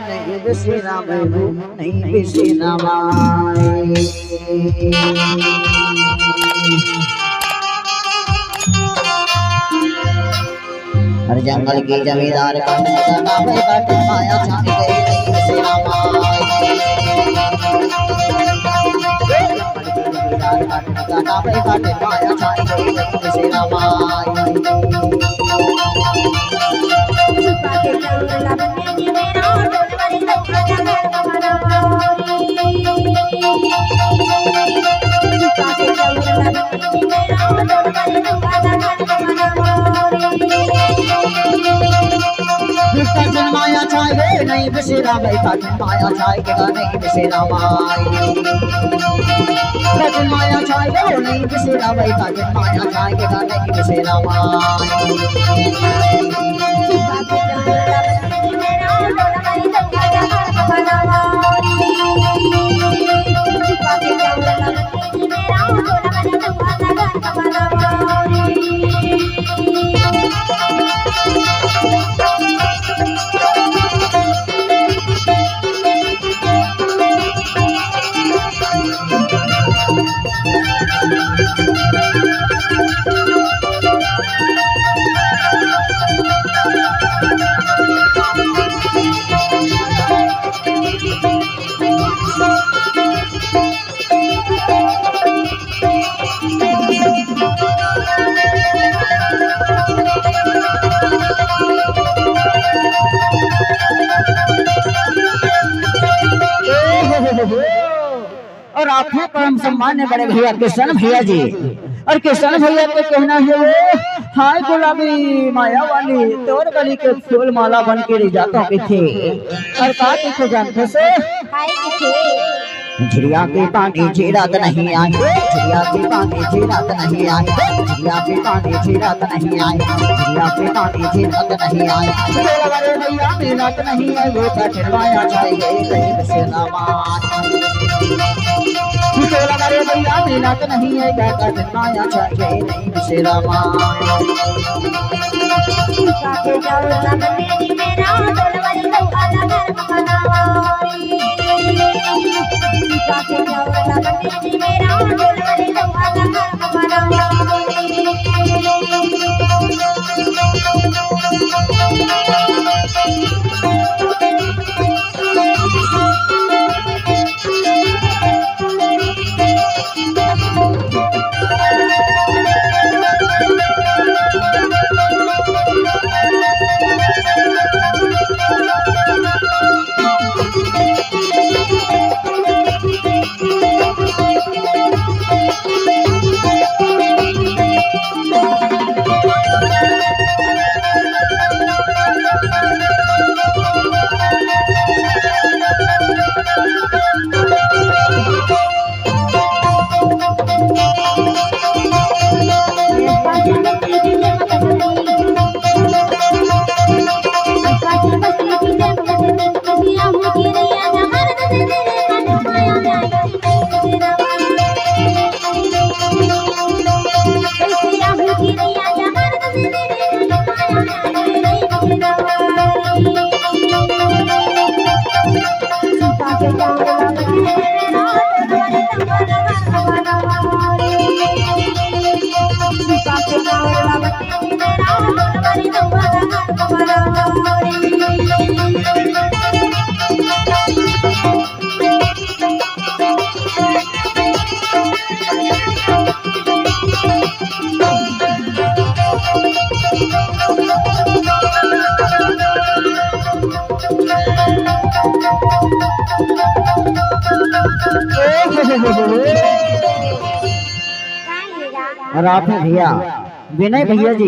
नहीं बिसेरा महबूब नहीं बिसेरा माए। हर जंगल की जमींदार काट माया छा गई नहीं बिसेरा माए। काट माया छा गई नहीं बिसेरा माए। माया छाए गे नहीं बिसेरा भाई काटन माया छाए गे नहीं बिसेरा माई। काटन माया छाए गे नहीं बिसेरा भाई काटन माया छाए गे नहीं बिसेरा और आपने परम सम्मान्य बड़े भैया किशन भैया जी और किशन भैया को कहना है वो हाय गुलाबी माया वाली तोर गली के फूल माला बन के रिजातों के थे और काटी को जानते से झिरिया के पानी झीरात नहीं आई। झिरिया के पानी झीरात नहीं आई। झिरिया के पानी झीरात नहीं आई। झिरिया के पानी झीरात नहीं आई। तेरे भैया मिलत नहीं है वो काट माया छाई गई नहीं बिसेरा माए। तेरे भैया मिलत नहीं है क्या काट माया छाई गई नहीं बिसेरा माए। और आपने भैया विनय भैया जी